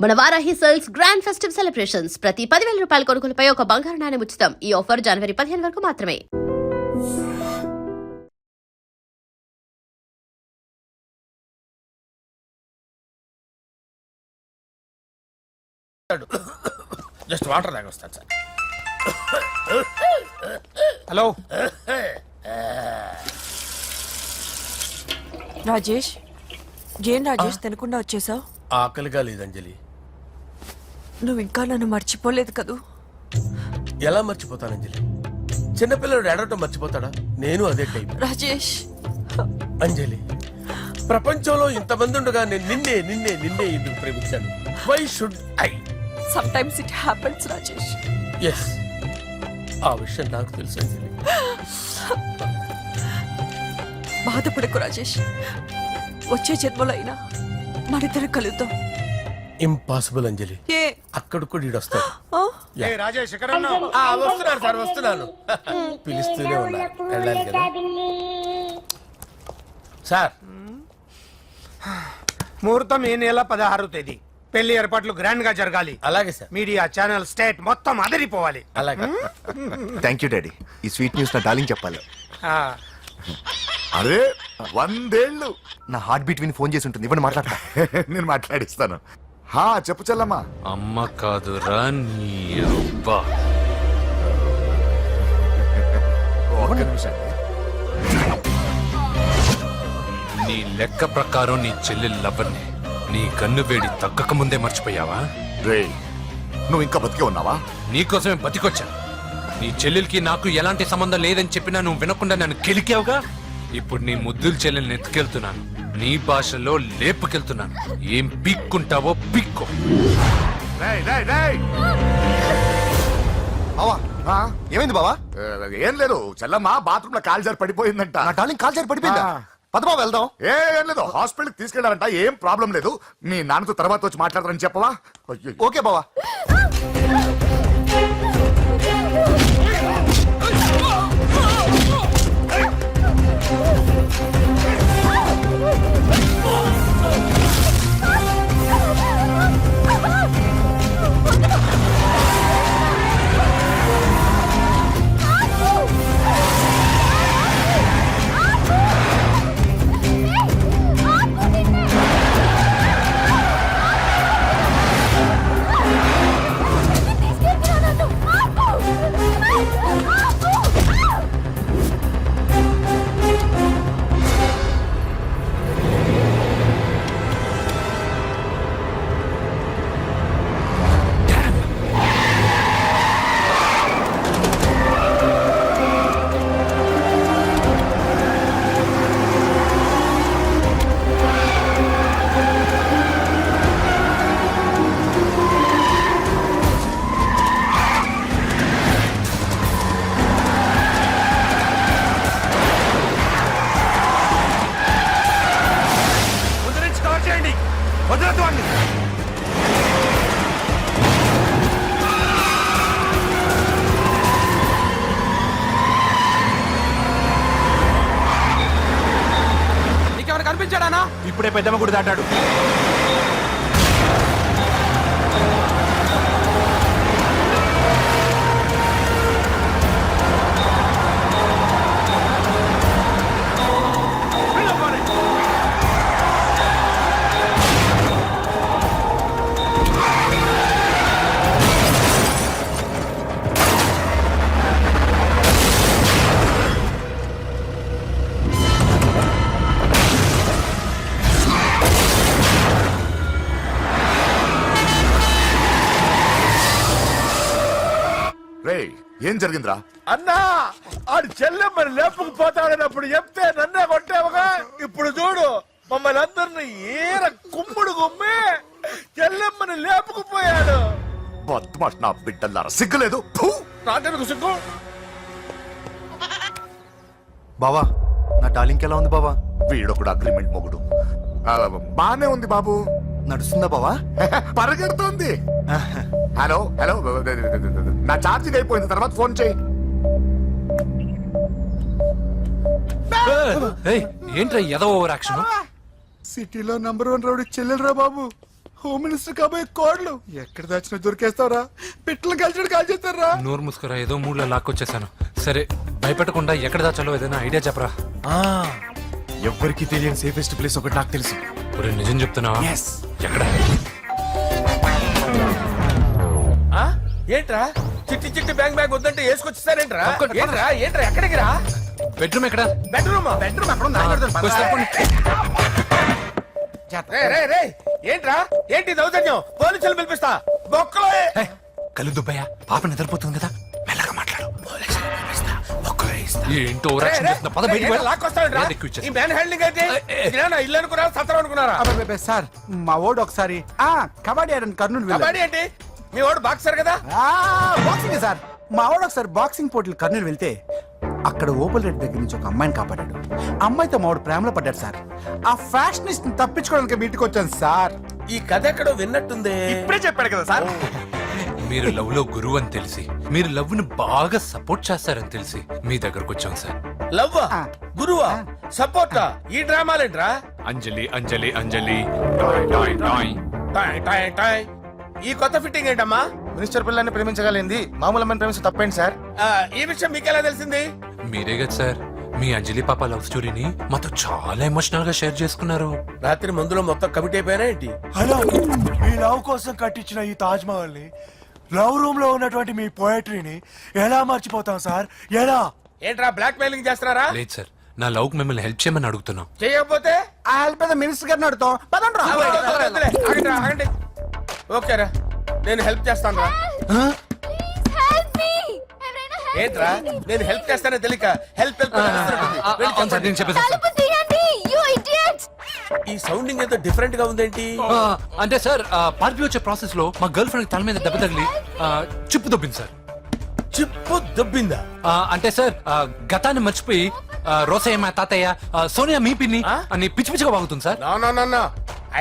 మన Varahi sales grand festive celebrations ప్రతి 10,000 రూపాయల కొనుగోలుపై ఒక బంగారు నాణెం ఉచితం. ఈ ఆఫర్ జనవరి 15 వరకు మాత్రమే. జస్ట్ వాటర్ తాగొస్తాను సార్. హలో రాజేష్, ఏం రాజేష్ తినకుండా వచ్చేసావు? ఆకలిగా లేదు అంజలి. నువ్వు ఇంకా నన్ను మర్చిపోలేదు కదూ? ఎలా మర్చిపోతాను అంజలి? చిన్నపిల్లడు ఏడవటం మర్చిపోతాడా? నేను అదే టైప్. రాజేష్, అంజలి, ప్రపంచంలో ఇంతమంది ఉండగా నేను నిన్నే నిన్నే నిన్నే ఎందుకు ప్రేమించాను? Why should I? Sometimes it happens Rajesh. Yes, ఆ విషయం నాకు తెలుసు అంజలి. బాధపడకు రాజేష్, వచ్చే జన్మలో అయినా మరిద్దరు కలుద్దాం. ఇంపాసిబుల్ అంజలి. ఏ అక్కడ కూడా ఈడు వస్తాడు. ఆ? రాజేష్ ఎక్కడ ఉన్నావు? వస్తున్నాను సార్, వస్తున్నాను. పిలుస్తూనే ఉన్నారు, వెళ్ళాలి కదా సార్. ముహూర్తం ఈ నెల 16వ తేదీ. పెళ్లి ఏర్పాట్లు గ్రాండ్ గా జరగాలి. అలాగే సార్. మీడియా ఛానల్ స్టేట్ మొత్తం అదిరిపోవాలి. అలాగే. Thank you daddy. ఈ స్వీట్ న్యూస్ నా డార్లింగ్ చెప్పాలి. ఆ, అరే 100 ఏళ్ళు నా హార్ట్ బీట్ విని ఫోన్ చేసి ఉంటుంది. ఇవ్వండి మాట్లాడతా. నేను మాట్లాడిస్తాను. హా చెప్పు చెల్లమ్మా. అమ్మ కాదురా నీ అబ్బా. ఒక్క నిమిషం. నీ లెక్క ప్రకారం నీ చెల్లెలు లవ్వర్ని నీ కన్ను వేడి తగ్గక ముందే మర్చిపోయావా? రే నువ్వు ఇంకా బతికే ఉన్నావా? నీకోసమే బతికొచ్చాను. నీ చెల్లెలకి నాకు ఎలాంటి సంబంధం లేదని చెప్పినా నువ్వు వినకుండా నన్ను కెలికావుగా. ఇప్పుడు నీ ముద్దుల చెల్లెల్ని ఎత్తుకెళ్తున్నాను. నీ భాషలో లేపుకెళ్తున్నాను. ఏం పీక్కుంటావో పీక్కో. రేయ్ రేయ్ రేయ్. బావా, ఏమైంది బావా? ఏం లేదు, చెల్లమ్మ బాత్రూమ్ లో కాలు జారి పడిపోయిందంట. నా డార్లింగ్ కాల్ చేరి పడిపోయిందా? పద బావ వెళ్దాం. ఏం లేదు, హాస్పిటల్ కి తీసుకెళ్లారంట. ఏం ప్రాబ్లం లేదు. మీ నాన్నతో తర్వాత వచ్చి మాట్లాడతారని చెప్పవా? అయ్యో. ఓకే బావా. ముందు నుంచి కవర్ చేయండి. వదలొద్దు వాడిని. నీకెవరు కనిపించాడానా? ఇప్పుడే పెద్దమ్మ గుడి దాటాడు. రేయ్ ఏం జరిగిందిరా? అన్నా, ఆడు చెల్లెమ్మని లేపుకుపోతాడనప్పుడు చెప్తే నన్నే కొట్టావుగా. ఇప్పుడు చూడు, మమ్మల్ని అందరిని ఏర కుమ్ముడు కుమ్మి చెల్లెమ్మని లేపుకుపోయాడు. బద్మాష్ నా బిడ్డల్లారా, సిగ్గులేదు. ఫు! నాకెందుకు సిగ్గు? బావా, నా డార్లింగ్ ఎలా ఉంది బావా? వీడొకడు అగ్రిమెంట్ మొగుడు. బానే ఉంది బాబు. నడుస్తుందా బావా? పరిగెడుతోంది. హలో హలో, నా ఛార్జింగ్ అయిపోయింది, తర్వాత ఫోన్ చేయి. ఏంట్రా ఎదో ఓవర్ యాక్షన్? సిటీలో నంబర్ 1 రౌడీ చెల్లెలరా బాబు. హోమ్ మినిస్టర్ కాబోయే కోడలు ఎక్కడ దాచిన దొరికేస్తావరా పిట్టలు కలిసి కాల్ చేస్తారా నోరు ముసుకురా, ఏదో మూడులో లాక్కొచ్చేసాను. సరే, భయపెట్టకుండా ఎక్కడ దాచాలో ఏదైనా ఐడియా చెప్పరా. ఎవ్వరికి తెలియని సేఫెస్ట్ ప్లేస్ ఒకటి నాకు తెలుసు. ఒరే, నిజం చెప్తున్నావా? ఎక్కడ? ఆ? ఏంట్రా చిట్టి చిట్టి బ్యాంక్ బ్యాగ్ వద్దంటే వేసుకొచ్చిస్తారేంట్రా? ఏంట్రా ఏంట్రా ఎక్కడికి రా? బెడ్రూమ్ ఎక్కడ? బెడ్రూమ్ కొంచెం తప్పండి. ఏంట్రా ఏంటి దౌర్జన్యం? పోలీసులు పిలిపిస్తా బొక్కలో ఏయ్, కళ్ళు దుబ్బయ్యా, పాప నిద్రపోతుంది కదా, మెల్లగా మాట్లాడు. ఏంటో ఓవరాక్షన్ చేస్తున్నా. పద బయటికి వెళ్ళు. లాక్కొస్తాడంట్రా? నేను ఎక్కువ ఇచ్చేస్తా. ఈ మ్యాన్ హ్యాండ్లింగ్ అయితే ఇదేనా ఇల్లు అనుకున్నారా సత్రం అనుకున్నారా? సార్ మా ఓడు ఒకసారి కబడ్డీ ఆడని కర్నూలు కబడ్డీ ఏంటి? మీ వాడు బాక్సర్ కదా? బాక్సింగ్ సార్ మా ఓడు ఒకసారి బాక్సింగ్ పోటీలు కర్నూలు వెళ్తే అక్కడ ఓపెల్ రెడ్డి దగ్గర నుంచి ఒక అమ్మాయిని కాపాడాడు. అమ్మాయితో మా వాడు ప్రేమలో పడ్డాడు సార్. ఆ ఫ్యాషనిస్ట్ తప్పించుకోవడానికి మీటికి వచ్చాను సార్. ఈ కథ ఎక్కడో విన్నట్టుంది. ఇప్పుడే చెప్పాడు కదా సార్. మీరు లవ్ లో గురువు అని తెలిసి, మీరు లవ్ ను బాగా సపోర్ట్ చేస్తారని తెలిసి మీ దగ్గరకు వచ్చాం సార్. లవ్వా గురువా సపోర్టా? ఈ డ్రామాలేంట్రా? Anjali Anjali Anjali toy toy toy. Toy toy toy. ఈ కొత్త ఫిట్టింగ్ ఏంటమ్మా? మినిస్టర్ పిల్లల్ని ప్రేమించగలిగింది మామూలు అమ్మని ప్రేమించి తప్పేంటి సార్? ఈ విషయం మీకెలా తెలిసింది? మీరే కదా సార్ మీ అంజలి పాప లవ్ స్టోరీని మాతో చాలా ఎమోషనల్ గా షేర్ చేసుకున్నారు. రాత్రి మందులో మొత్తం కమిటీ అయిపోయినా ఏంటి? హలో, మీ లవ్ కోసం కట్టించిన ఈ తాజ్ మహల్ ని, లవ్ రూమ్ లో ఉన్నటువంటి మీ పోయట్రీని ఎలా మర్చిపోతాం సార్? ఎలా? ఏంట్రా బ్లాక్ మెయిలింగ్ చేస్తున్నారా? లేదు సార్, నా లవ్ కు మిమ్మల్ని హెల్ప్ చేయమని అడుగుతున్నాం. చేయకపోతే ఆ హెల్ప్ మినిస్టర్ గారిని అడుగుతాం. పదండి రా. వద్దులే, ఆగండి రా, ఆగండి. ఓకేరా, నేను హెల్ప్ చేస్తాను రా. ఏంట్రా నేను హెల్ప్ చేస్తానో తెలియక హెల్ప్ హెల్ప్ అని అరుస్తున్నట్టుంది. వెళ్ళి అవును సార్, నేను చెప్పేసి ఈ సౌండింగ్ ఏదో డిఫరెంట్ గా ఉందేంటి? అంటే సార్ పార్టీ వచ్చే ప్రాసెస్ లో మా గర్ల్ ఫ్రెండ్ తల మీద దెబ్బ తగిలి చిప్పు దొబ్బింది సార్. చిప్పు దొబ్బిందా? అంటే సార్ గతాన్ని మర్చిపోయి రోసయ్య మా తాతయ్య, సోనియా మీ పిన్ని అని పిచ్చి పిచ్చిగా బాగుతుంది sir. No no no no,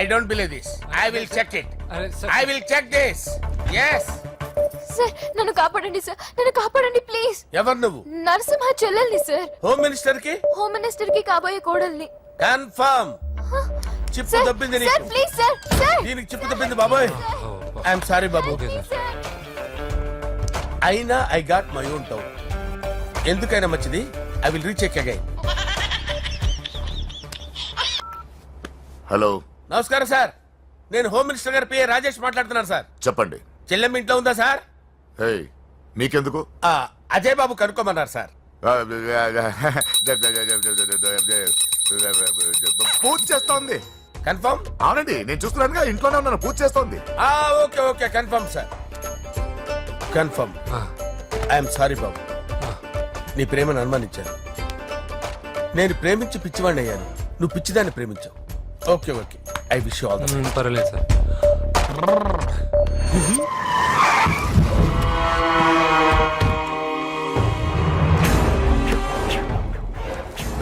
I don't believe this. I will check it. I will check this. yes. Sir నన్ను కాపాడండి సార్, నన్ను కాపాడండి ప్లీజ్. ఎవరు నువ్వు? నరసింహ చెల్లెల్ని సార్, హోమ్ మినిస్టర్ కి హోమ్ మినిస్టర్ కి కాబోయే కోడల్ని. కన్ఫర్మ్ చిప్పు సార్ దొబ్బింది సార్ నీకు. ప్లీజ్ సార్, సార్ దీనికి చిప్పు దొబ్బింది బాబోయ్. ఐఎమ్ సారీ బాబు. Okay sir. అయినా I got my own town. ఎందుకైనా మంచిది, I will recheck again. Hello, నమస్కారం సార్, నేను హోమ్ మినిస్టర్ గారి పిఏ రాజేష్ మాట్లాడుతున్నాను సార్. చెప్పండి. చెల్లెమ్మ ఇంట్లో ఉందా సార్? హే, మీకెందుకు? అజయ్ బాబు కనుక్కోమన్నారు సార్. పూజ చేస్తోంది. కన్ఫర్మ్? అవునండి, నేను చూస్తున్నానుగా, ఇంట్లోనే ఉన్నాను, పూజ చేస్తోంది. Okay okay, confirm sir, confirm. I'm sorry బాబు, నీ ప్రేమను అనుమానించాను. నేను ప్రేమించి పిచ్చివాడిని అయ్యాను, నువ్వు పిచ్చిదాన్ని ప్రేమించావు. Okay okay, I wish you all the best. పర్వాలేదు సార్.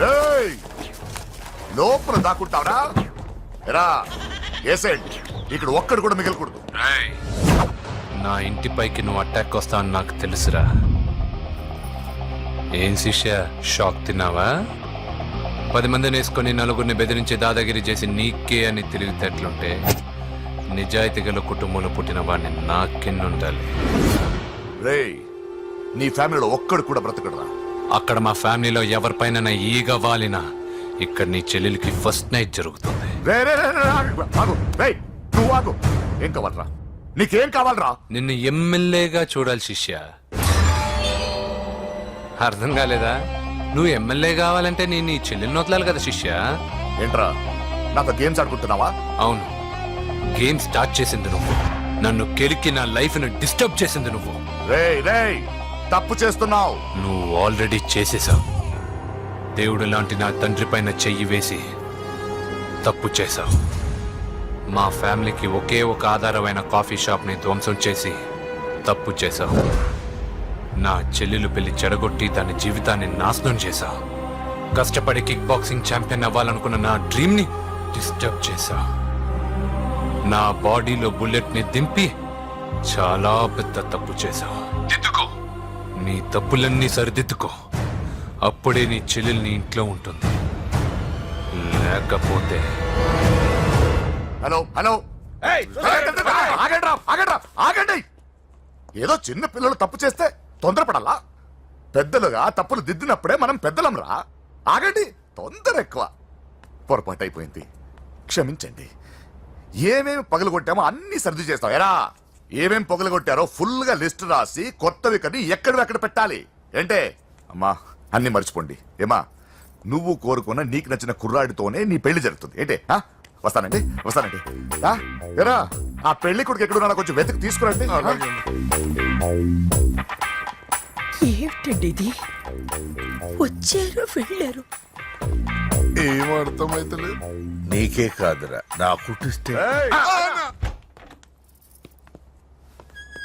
ఏయ్, లోపల దాక్కుంటావరా? ఎరా ఏసెంట్, ఇక్కడ ఒక్కడు కూడా మిగలకూడదు. నా ఇంటిపైకి నువ్వు అటాక్ వస్తావని నాకు తెలుసురా. ఏం శిష్య, షాక్ తిన్నావా? 10 మందిని వేసుకొని నలుగురిని బెదిరించి దాదాగిరి చేసి నీకే అని తెలివితేటలుంటే నిజాయితీ గల కుటుంబంలో పుట్టిన వాడిని నాకెన్నుండాలి. రేయ్, నీ ఫ్యామిలీలో ఒక్కడు కూడా బ్రతకడరా. అక్కడ మా ఫ్యామిలీలో ఎవరిపైన ఈగ వాలినా ఇక్కడ నీ చెల్లెలికి ఫస్ట్ నైట్ జరుగుతుంది. రే రే రే రే, ఆగు. రేయ్, నువ్వు ఆగు. ఏం కావాలరా? నీకేం కావాలరా? నిన్ను ఎమ్మెల్యేగా చూడాలి శిష్య. అర్థం కాలేదా? నువ్వు ఎమ్మెల్యే కావాలంటే నేను నీ చెల్లెల్ని వదలాలి కదా శిష్య. ఏంట్రా, నాతో గేమ్స్ ఆడుకుంటున్నావా? అవును, గేమ్ స్టార్ట్ చేసింది నువ్వు, నన్ను కెలికి నా లైఫ్ ను డిస్టర్బ్ చేసింది నువ్వు. రేయ్ రేయ్, తప్పు చేస్తున్నావు. నువ్వు ఆల్రెడీ చేసేసావు. దేవుడు లాంటి నా తండ్రి పైన చెయ్యి వేసి తప్పు చేశావు. మా ఫ్యామిలీకి ఒకే ఒక ఆధారమైన కాఫీ షాప్ ని ధ్వంసం చేసి తప్పు చేశావు. నా చెల్లెలు పెళ్లి చెడగొట్టి దాని జీవితాన్ని నాశనం చేశావు. కష్టపడి కిక్ బాక్సింగ్ ఛాంపియన్ అవ్వాలనుకున్న నా డ్రీమ్ ని డిస్టర్బ్ చేశావు. నా బాడీలో బుల్లెట్ ని దింపి చాలా పెద్ద తప్పు చేశావు. దిద్దుకో, నీ తప్పులన్నీ సరిదిద్దుకో, అప్పుడే నీ చెల్లెల్ని ఇంట్లో ఉంటుంది. లేకపోతే హలో హలో, ఏయ్, ఆగండి రా, ఆగండి రా, ఆగండి. ఏదో చిన్న పిల్లలు తప్పు చేస్తే తొందరపడాలా? పెద్దలుగా తప్పులు దిద్దినప్పుడే మనం పెద్దలం రా. ఆగండి, తొందర ఎక్కువ. పొరపాటు అయిపోయింది, క్షమించండి. ఏమేమి పగలగొట్టామో అన్ని సర్ది చేస్తాం. ఎరా ఏమేం పగలగొట్టారో ఫుల్ గా లిస్ట్ రాసి కొత్తవి కని ఎక్కడ పెట్టాలి. ఏంటే అమ్మా, అన్ని మర్చిపోండి. ఏమా, నువ్వు కోరుకున్న నీకు నచ్చిన కుర్రాడితోనే నీ పెళ్లి జరుగుతుంది. ఏంటే వస్తానండి. ఎరా ఆ పెళ్లి కొడుకు ఎక్కడున్నా కొంచెం వెతికి తీసుకురండి. ఏమిటండి ఇది? వచ్చారు వెళ్ళారు. ఏం అర్థమైతలేదు. నీకే కాదురా నా కుట్టిస్తే.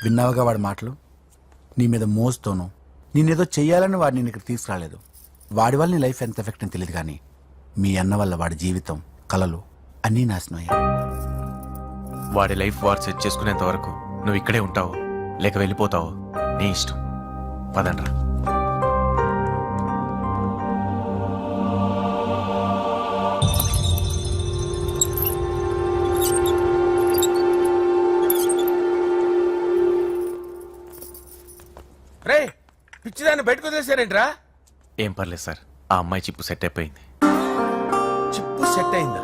విన్నావుగా వాడి మాటలు? నీ మీద మోజుతోనూ నేనేదో చెయ్యాలని వాడిని నేను ఇక్కడ తీసుకురాలేదు. వాడి వల్ల నీ లైఫ్ ఎంత ఎఫెక్ట్ అని తెలియదు, కానీ మీ అన్న వల్ల వాడి జీవితం, కలలు అన్నీ నాశనం అయ్యాయి. వాడి లైఫ్ వాడు సెట్ చేసుకునేంత వరకు నువ్వు ఇక్కడే ఉంటావు లేక వెళ్ళిపోతావు, నీ ఇష్టం. పదండ్రా. రే పిచ్చిదాన్ని బయటకు వదిలేసారేంట్రా? ఏం పర్లేదు సార్, ఆ అమ్మాయి చిప్పు సెట్ అయిపోయింది. చిప్పు సెట్ అయిందా?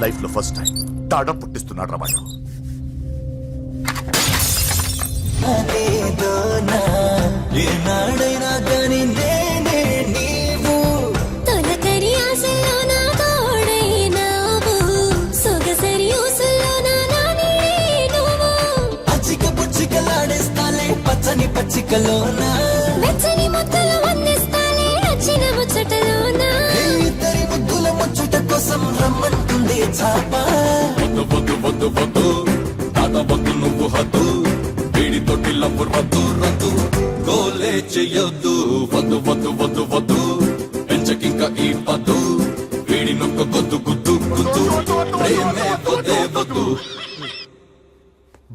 లైఫ్ లో ఫస్ట్ టైం తాడం పుట్టిస్తున్నాడు రా వాడు. తొలకరి ఆశల్లో నా తోడైనావు, సొగసరి ఊసుల్లో నా నానిడే నువ్వు. వెచ్చని ముద్దలు అందిస్తాలే నచ్చిన ముచ్చటలోనా.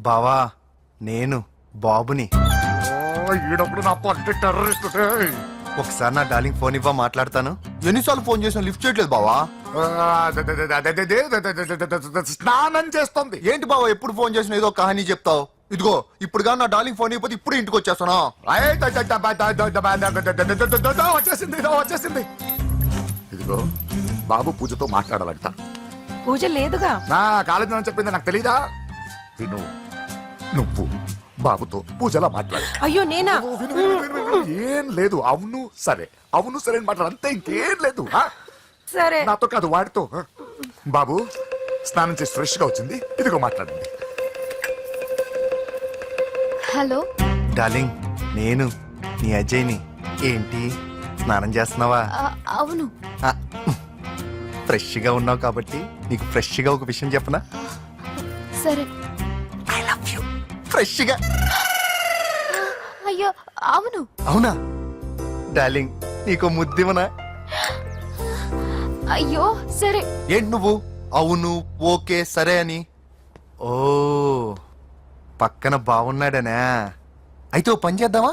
బావా, నేను బాబుని. ఈడప్పుడు నా పట్టి టెర్రరిస్ట్. ఒకసారి నా డార్లింగ్ ఫోన్ ఇవ్వ, మాట్లాడతాను. ఎన్నిసార్లు ఫోన్ చేసినా లిఫ్ట్ చేయట్లేదు బావా. స్నానం చేస్తుంది. ఏంటి బావా, ఎప్పుడు ఫోన్ చేసినా ఏదో కహానీ చెప్తావు. ఇదిగో ఇప్పుడు నా డార్లింగ్ ఫోన్ ఇవ్వకపోతే ఇప్పుడు ఇంటికి వచ్చేస్తాను. వచ్చేసింది. ఇదిగో బాబు పూజతో మాట్లాడాలంట. పూజ లేదుగా. నా కాలేజీ అని చెప్పింది నాకు తెలీదా? విను, నువ్వు బాబుతో పూజలా మాట్లాడు. అయ్యో నేనా? ఏం లేదు. అవును సరే, అవును సరే అని మాట్లాడు, అంతే, ఇంకేం లేదు. సరే. నాతో కాదు, వాడితో. బాబు స్నానం చేసి ఫ్రెష్ గా వచ్చింది, ఇదిగో మాట్లాడండి. హలో డార్లింగ్, నేను నీ అజయ్ని. ఏంటి స్నానం చేస్తున్నావా? అవును. ఫ్రెష్ గా ఉన్నావు కాబట్టి నీకు ఫ్రెష్ గా ఒక విషయం చెప్పనా? సరే. I love you. ఫ్రెష్ గా. అయ్యో అవును. అవునా డార్లింగ్, నీకు ముద్దివనా? అయ్యో సరే. ఏంటి నువ్వు అవును ఓకే సరే అని? ఓ, పక్కన బాగున్నాడనా? అయితే ఓ పని చేద్దామా?